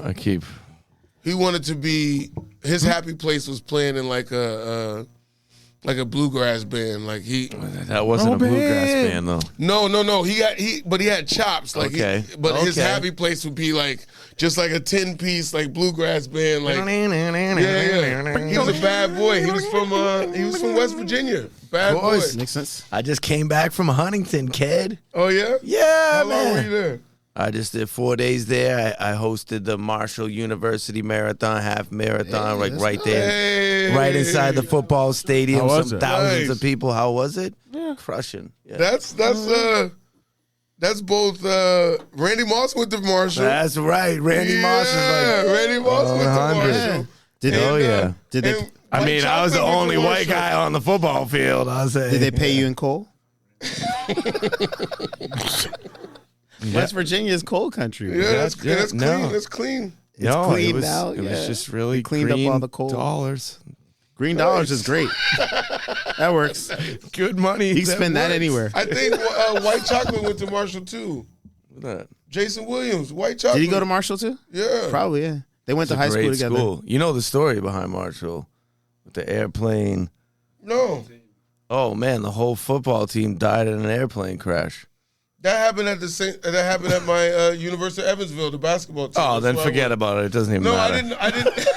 He wanted to be his happy place was playing in like a bluegrass band. Like that wasn't a bluegrass band though. No. But he had chops. Like his happy place would be like just like a 10-piece like bluegrass band. Like yeah. He was a bad boy. He was from West Virginia. Bad boy. Makes sense. I just came back from Huntington, kid. Oh yeah? Yeah, How long were you there? I just did 4 days there. I hosted the Marshall University Marathon, half marathon, right there, right inside the football stadium. Some thousands of people. How was it? Yeah, crushing. Yeah. That's both. Randy Moss went to Marshall. That's right. Randy Moss is like Randy Moss went to Marshall. I was the only white guy on the football field. I'll say. Did they pay you in coal? West Virginia is coal country. Yeah, that's clean. That's clean. It's clean now. It was just really cleaned up all the coal. dollars. Green dollars is great. That works. Good money. You can spend that anywhere. I think White Chocolate went to Marshall too. Jason Williams, White Chocolate. Did he go to Marshall too? Yeah, probably. Yeah, they went to high school together. School. You know the story behind Marshall with the airplane. No. Oh man, the whole football team died in an airplane crash. That happened at That happened at my University of Evansville, the basketball team. Oh, then forget about it. It doesn't even matter. No, I didn't.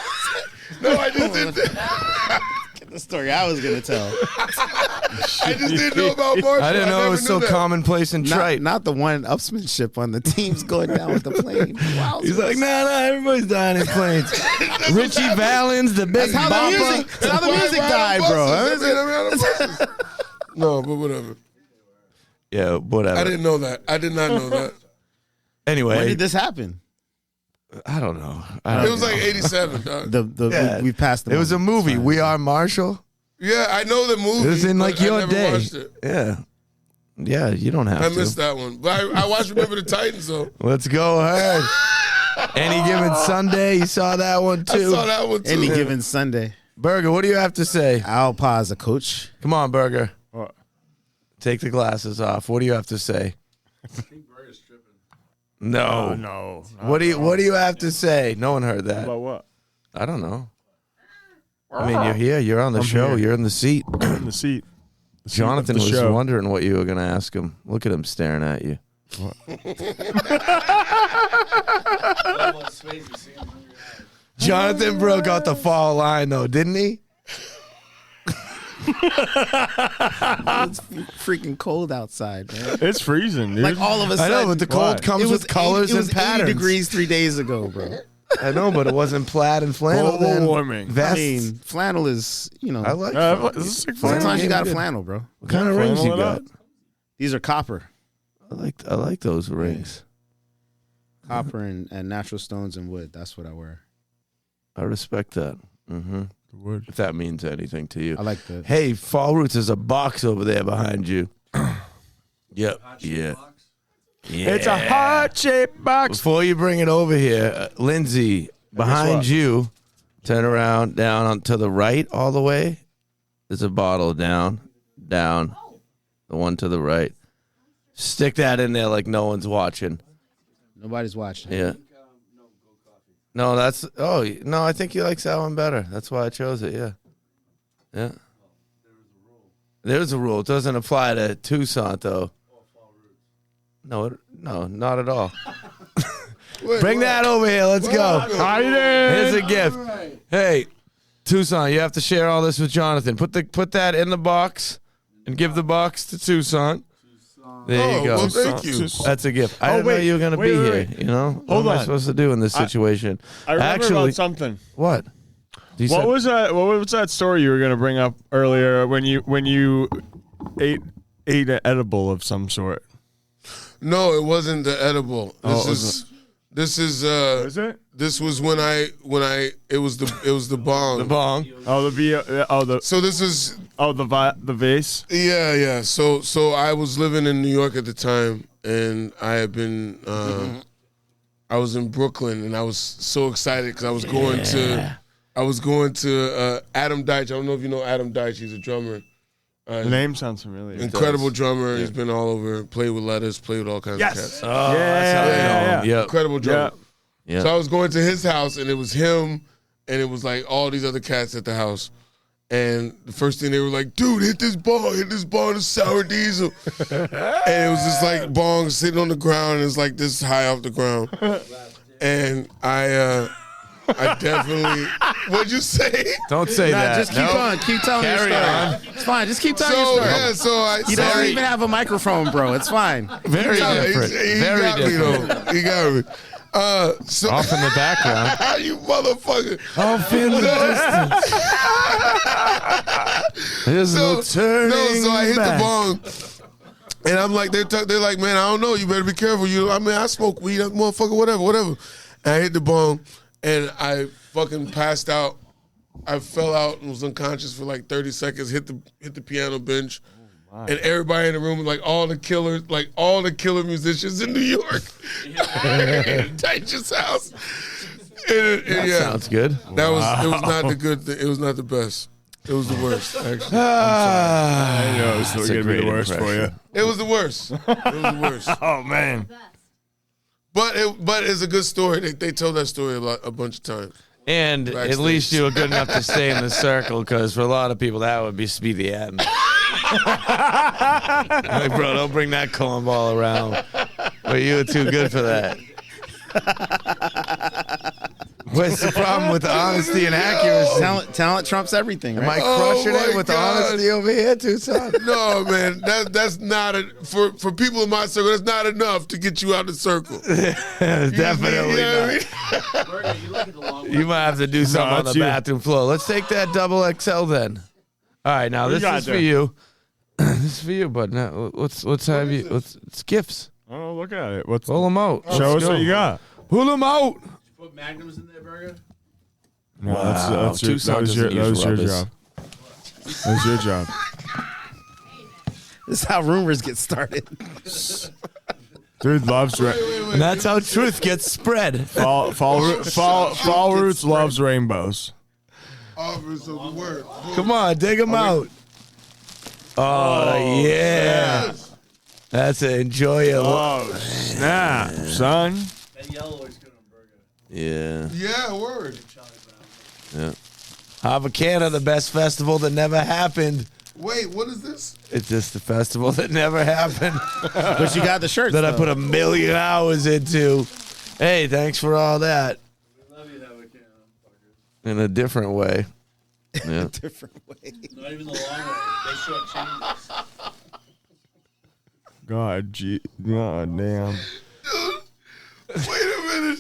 No, I just didn't. Get the story I was gonna tell. I just didn't know about Marshall. I didn't know it was so commonplace and trite. Not the one-upsmanship on the teams going down with the plane. Wow. He's like, nah, everybody's dying in planes. Richie Valens, the big bopper. That's how the music died, bro. No, but whatever. Yeah, whatever. I didn't know that. I did not know that. Anyway. When did this happen? I don't know. It was like 87, dog. We passed the It was a movie, We Are Marshall. Yeah, I know the movie. It was in like your day. Watched it. Yeah. Yeah, you don't have to. I missed that one. But I watched Remember the Titans, though. Let's go, Herd. Any Given Sunday, you saw that one too? I saw that one too. Any Given Sunday. Burger, what do you have to say? I'll pause the coach. Come on, Burger. What? Take the glasses off. What do you have to say? I think Burger's tripping. No. No. What do you have to say? No one heard that. About what? I don't know. I mean, you're here. You're on the show. here. You're in the seat. In the seat. Jonathan was wondering what you were going to ask him. Look at him staring at you. Jonathan broke out the fall line, though, didn't he? It's freaking cold outside, man. It's freezing, dude. Like all of a sudden. I know, but the cold comes with colors and patterns. It was 80 degrees 3 days ago, bro. I know, but it wasn't plaid and flannel. Global warming. Vests. I mean, flannel is, I like sometimes you got a flannel, bro. What kind of rings you got? These are copper. I like those rings. Copper and natural stones and wood. That's what I wear. I respect that. Mm-hmm. Wood. If that means anything to you. I like that. Hey, Fall Roots, there's a box over there behind you. Yep. Yeah. Yeah. It's a heart-shaped box. Before you bring it over here, Lindsay, behind you, turn around, down on to the right all the way. There's a bottle down. The one to the right. Stick that in there like no one's watching. Nobody's watching. Yeah. No, I think he likes that one better. That's why I chose it, yeah. Yeah. There's a rule. It doesn't apply to Toussaint, though. No, not at all. Bring that over here. Let's go. Here's a gift. Hey, Toussaint, you have to share all this with Jonathan. Put that in the box and give the box to Toussaint. There you go. Well, thank you. That's a gift. I didn't know you were going to be here. You know? What am I supposed to do in this situation? I remember about something. What? What was that story you were going to bring up earlier when you ate an edible of some sort? No, it wasn't the edible. This is Is it? This was when I it was the bong. The bong. Oh, the So this is the vase. yeah. So I was living in New York at the time, and I had been I was in Brooklyn, and I was so excited because I was going to Adam Deitch. I don't know if you know Adam Deitch. He's a drummer. The name sounds familiar. Incredible drummer. He's been all over. Played with Letters. Played with all kinds of cats. Oh, that's how they know him. Yep. Incredible drummer. Yeah. So I was going to his house, and it was him, and it was like all these other cats at the house. And the first thing they were like, dude, hit this bong, it's sour diesel. And it was just like bong sitting on the ground, and it's like this high off the ground. And I definitely, what'd you say? Don't say that. Just keep on. Keep telling your story. It's fine. Just keep telling your story. Yeah, so I You don't even have a microphone, bro. It's fine. Very different. He Very got different. me though. He got me. So Off in the background. you motherfucker. Off in the distance. There's no turning so I hit back. the bong, and I'm like, they're like, man, I don't know. You better be careful. I smoke weed, motherfucker, whatever. And I hit the bong, and I fucking passed out. I fell out and was unconscious for like 30 seconds. Hit the piano bench. And everybody in the room was like all the killer musicians in New York. Deitch's house. That sounds good. It was not the good thing. It was not the best. It was the worst, actually. I know it's That's going a to be great the worst for you. It was the worst. It was the worst. Oh man. But it's a good story. They told that story a bunch of times. And Backstage. at least you were good enough to stay in the circle, because for a lot of people that would be the end. Like, bro, don't bring that cornball around. But you were too good for that. What's the problem with the honesty and accuracy? Talent trumps everything, Am I right? crushing Oh, it my with God. honesty over here, Toussaint? No, man, that's not for people in my circle. That's not enough to get you out the circle. Definitely You know not. what Burger, you look at the long You might have to do something on the that's you. bathroom floor. Let's take that double XL then. All right, now this got is for there? you. This is for you, bud. Now let's have you. It's gifts. Oh, look at it. What's Pull them out. Show Let's us go. what you got. Pull them out. Put magnums in there, Burger. No, Wow. that's your, Tucson that was your doesn't use job. That was your job. This is how rumors get started. Dude loves And that's how truth gets spread. Fall Roots loves rainbows. Offers of the word. Come on, dig them out. Oh, yeah. That's it. Enjoy it. Oh snap, son! That yellow is good on Burger. Yeah. Yeah, word. Yeah. Havana, the best festival that never happened. Wait, what is this? It's just the festival that never happened. But you got the shirts. that I though. put 1 million hours into. Hey, thanks for all that. We love you, Havana. In a different way. Yeah. different way. Not even the long way. They shortchanged us. God damn. Wait a minute.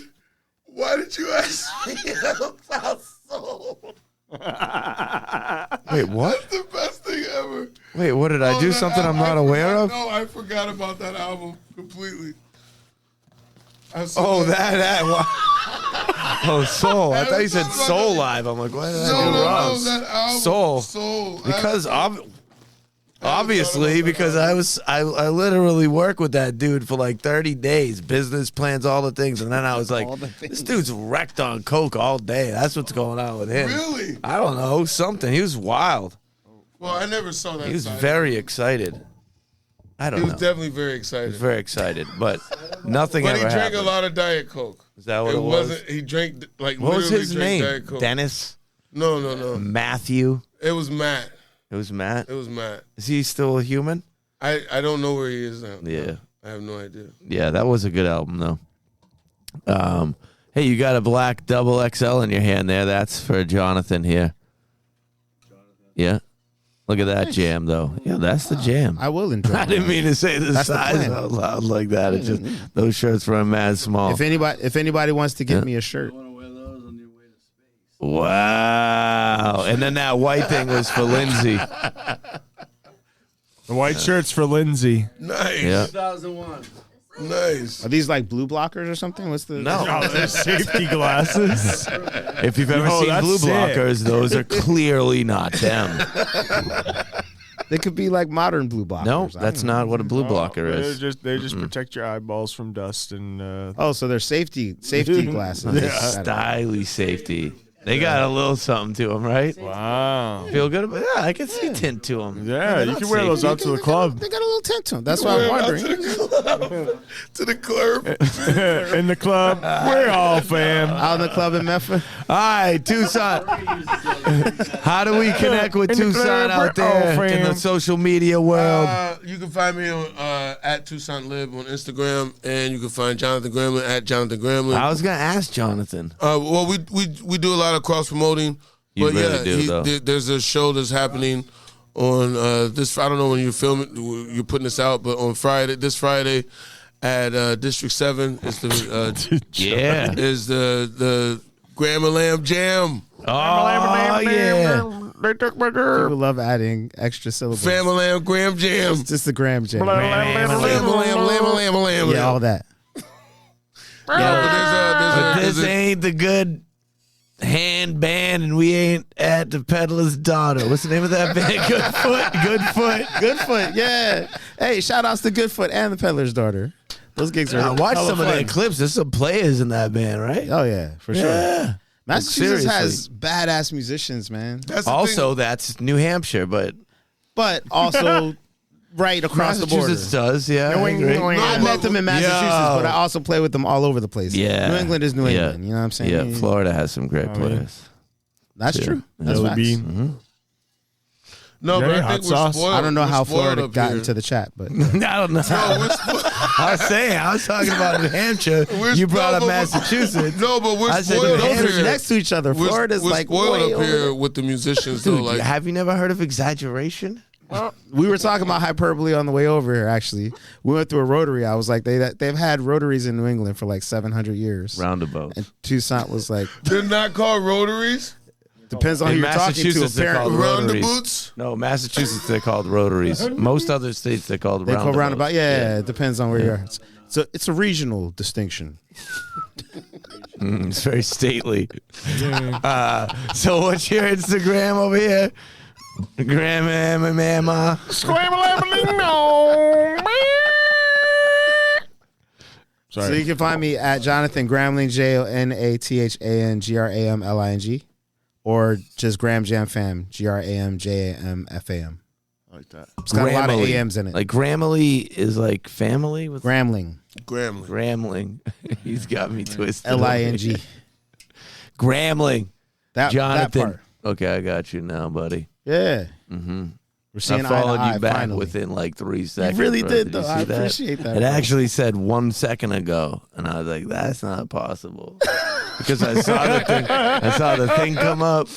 Why did you ask me about soul? Wait, what? The best thing ever. Wait, what did I do? Something I'm not aware of? No, I forgot about that album completely. Oh, that. Oh, Soul. I thought you said Soul Live. I'm like, why did I do wrong? that album. Soul. Soul. Because obviously, because I literally work with that dude for like 30 days, business plans, all the things, and then I was like, this dude's wrecked on coke all day. That's what's going on with him. Really? I don't know, something. He was wild. Well, I never saw that. He was side. very excited. I don't He know. was definitely very He excited. was very excited, but nothing But he ever drank happened. a lot of Diet Coke. Is that what it was? wasn't. He drank like What was literally his drank name? Diet Coke. Dennis? No. Matthew? It was Matt. It was Matt? It was Matt. Is he still a human? I don't know where he is now. Yeah. I have no idea. Yeah, that was a good album, though. Hey, you got a black double XL in your hand there. That's for Jonathan here. Yeah. Look at that jam, though. Yeah, that's the jam. I will enjoy. I didn't mean to say the That's the size plan. out loud like that. It's just those shirts were mad small. If anybody wants to give me a shirt, You want to wear those on your way to space. Wow. And then that white thing was for Lindsay. The white shirt's for Lindsay. Nice. Yeah. 2001. Nice. Are these like blue blockers or something? What's the No. Oh, there's safety glasses. If you've ever Yo, seen that's blue sick. blockers, those are clearly not them. They could be like modern blue blockers. No, I don't that's know. not what a blue blocker They is. just protect your eyeballs from dust and. Oh, so they're safety glasses. Styly safety. They got a little something to them, right? Wow. Feel good about Yeah, I can see tint to them. Yeah, you can wear those out to the club. They got a little tint to them. That's why I'm wondering. To the club. In the club, we're all fam. Out in the club in Memphis. All right, Toussaint. How do we connect with In the Toussaint club, out we're all there in the fam. social media world? You can find me on at Toussaint Lib on Instagram, and you can find Jonathan Gramling at Jonathan Gramling. I was gonna ask Jonathan. Well, we do a lot of cross promoting, You but really yeah, do, though. there's a show that's happening on this. I don't know when you're filming, you're putting this out, but on this Friday at District 7 is the Yeah. is the Gramling Jam. Oh yeah. They took my girl. People love adding extra syllables. Famalam Gram Jam. Just the gram jam. Lam. Yeah, all that. But There's this a ain't the good hand band, and we ain't at the peddler's daughter. What's the name of that band? Goodfoot, yeah. Hey, shout outs to Goodfoot and the Peddler's Daughter. Those gigs are I watched hella some of fun. their clips. There's some players in that band, right? Oh yeah, for sure. Yeah. Massachusetts Seriously. has badass musicians, man. That's the Also, thing. that's New Hampshire, but But also right across the border. Massachusetts does. Yeah, I agree. I met them in Massachusetts, Yo. but I also play with them all over the place. Yeah. New England is New Yeah. England. You know what I'm saying? Yeah, Florida has some great players. That's Yeah. true. That's Jelly facts. bean. No, but Yeah, I hot think we're sauce. spoiled. I don't know We're how spoiled Florida up got here. into the chat, but I don't know. No, we're spoiled. I was saying, I was talking about New Hampshire. You brought up Massachusetts. No, but we're I said spoiled New up Hampshire. here. next to each other. We're, Florida's we're like spoiled way up over here there. with the musicians, though. Dude, Like, have you never heard of exaggeration? We were talking about hyperbole on the way over here. Actually, we went through a rotary. I was like, they've had rotaries in New England for like 700 years. Roundabout. And Toussaint was like, they're not called rotaries. depends on In who you're talking to. Massachusetts, they're called Apparently, Round the rotaries. boots. No, Massachusetts, they're called rotaries. Most other states, they're called they call roundabouts. roundabout. Yeah, it depends on where you are. So it's a regional distinction. It's very stately. So what's your Instagram over here? Grandma. So Sorry. you can find me at Jonathan Gramling, JONATHANGRAMLING, or just Gram Jam Fam, GRAMJAMFAM. I like that. It's got a lot of Grammarly. AMs in it. Like Grammarly is like family with Gramling, Gramling. Gramling. He's got me twisted. LING. Gramling. That Jonathan. part. Okay, I got you now, buddy. Yeah. Mm-hmm. We're seeing I followed eye to eye, you back finally. within like 3 seconds. really bro. did, you though. see I that? appreciate that, It bro. actually said 1 second ago, and I was like, "That's not possible," because I saw the thing. I saw the thing come up,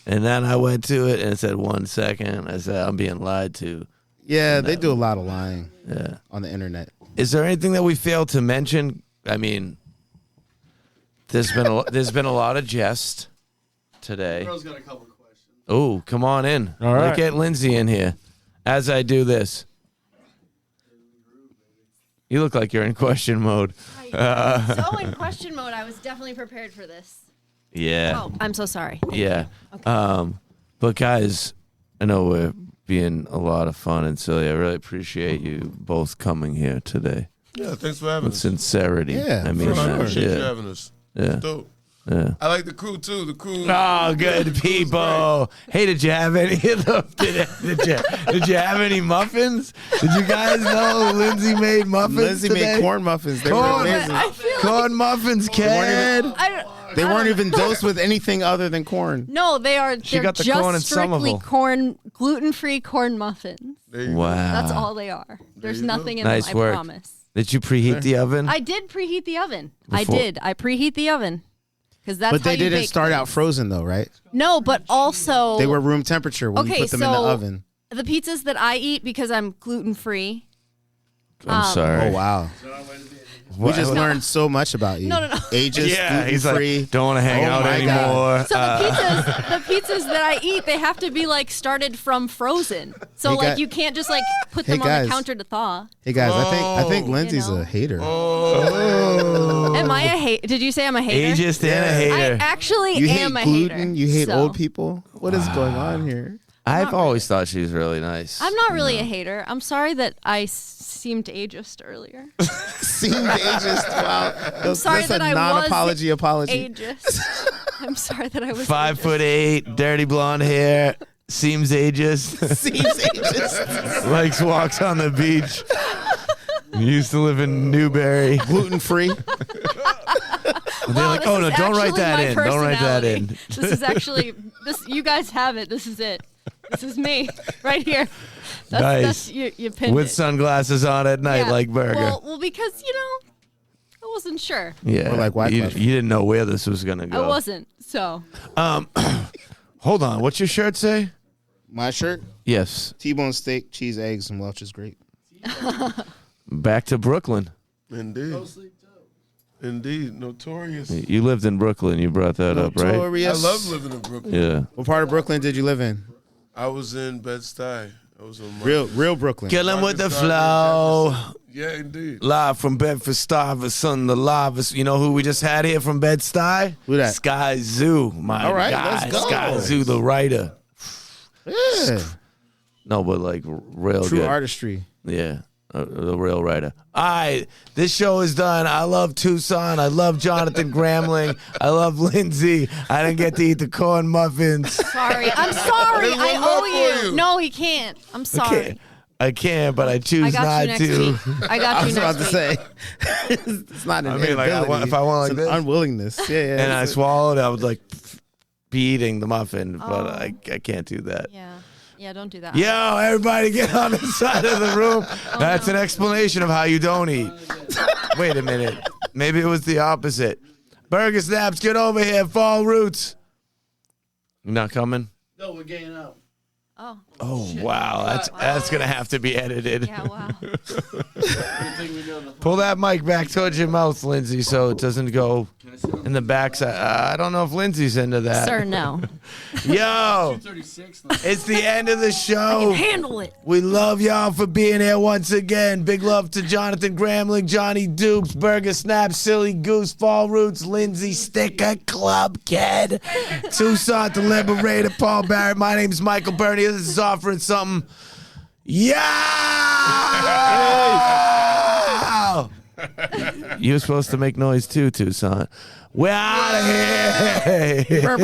and then I went to it, and it said 1 second. I said, "I'm being lied to." Yeah, they do a lot of lying Yeah. on the internet. Is there anything that we failed to mention? I mean, there's been a lot of jest today. Girl's got a couple questions. Oh, come on in. All right. Let's get Lindsay in here as I do this. You look like you're in question mode. So in question mode, I was definitely prepared for this. Yeah. Oh, I'm so sorry. Yeah. But guys, I know we're being a lot of fun and silly. I really appreciate you both coming here today Yeah, thanks for having with us. sincerity. Yeah, I mean, for I sure. appreciate you yeah. having us. Yeah. Dope. Yeah. I like the crew too. The crew. Oh, good people. Hey, did you have any of them? Did you have any muffins? Did you guys know Lindsay made muffins Lindsay today? made corn muffins. They Corn. were amazing. I feel Corn muffins, kid. They weren't even dosed with anything other than corn. No, they're got the just corn in strictly Somerville. corn, gluten-free corn muffins. There you go. Wow. That's all they are. There's you go. nothing in Nice them, work. I promise. Did you preheat the oven? I did preheat the oven. Before- I preheat the oven. Because that's But how they you didn't bake start out things. frozen though, right? No, but also They were room temperature when you Okay, put them in so- the oven. the pizzas that I eat because I'm gluten-free. I'm sorry. Oh wow. We just learned so much about you. No. Ages, Yeah, he's gluten-free. like, don't want to hang Oh out my anymore. So the pizzas that I eat, they have to be like started from frozen. So Hey, like guys. you can't just like put Hey, them on guys. the counter to thaw. Hey guys, I think Lindsay's You know. a hater. Am I a hate? Did you say I'm a hater? Ageist and a I hater. actually You hate am a gluten. hater. You hate so. old people. What is going on here? I've always thought she was really nice. I'm not really a hater. I'm sorry that I seemed ageist earlier. Seemed ageist. Wow. sorry That's that a I non-apology was apology. Ageist. I'm sorry that I was 5'8", dirty blonde hair, seems ageist. Seems ageist. Likes walks on the beach. Used to live in Newberry. Gluten free. They're like, oh no, don't write that in. Don't write that in. This is actually this. You guys have it. This is it. This is me right here. Nice. You pinned With it. sunglasses on at night, Yeah. like Burger. Well, because I wasn't sure. Yeah, Or like Wyclef. you didn't know where this was gonna go. I wasn't. So Hold on, what's your shirt say? My shirt: Yes, T-bone steak, cheese, eggs, and Welch's grape. back to Brooklyn. Indeed. Indeed. Notorious. You lived in Brooklyn. You brought that up, right? I Notorious. love living in Brooklyn. Yeah. What part of Brooklyn did you live in? I was in Bed-Stuy. I was on Real Brooklyn. Killing with the Marcus flow. Garvey, Yeah, indeed. Live from Bedford Stuyvesant, the livest. You know who we just had here from Bed-Stuy? Who that? Sky Zoo, my All right, guy. let's go. Sky Zoo, the writer. Yeah. No, but like real True good. artistry. Yeah, the real writer. All right, this show is done. I love Toussaint. I love Jonathan Gramling. I love Lindsay. I didn't get to eat the corn muffins. sorry. I'm sorry. There's I one more owe for you. you. No, he can't. I'm sorry. I can, but I I choose got not you next to. week. I got I you was next about to week. say, it's not an I mean, like, inability. if I want like it's this. an unwillingness. Yeah. And I swallowed. I would like be eating the muffin, but Oh. I can't do that. Yeah, don't do that. Yo, everybody get on the side of the room. That's an explanation of how you don't eat. Wait a minute. Maybe it was the opposite. Burger Snaps, get over here. Fall Roots. You not coming? No, we're getting out. Oh, Oh, wow. That's going to have to be edited. yeah, wow. Good thing we know the Pull that mic back towards your mouth, Lindsay, so it doesn't go in the backside. I don't know if Lindsay's into that. Sir, no. Yo, 36. it's the end of the show. Handle it. We love y'all for being here once again. Big love to Jonathan Gramling, Johnny Dupes, Burger Snap, Silly Goose, Fall Roots, Lindsay Sticker, Club Kid, Toussaint the Liberator, Paul Barrett. My name's Michael Bernier. This is offering something. Yeah! You were supposed to make noise too, Toussaint. We're out of here.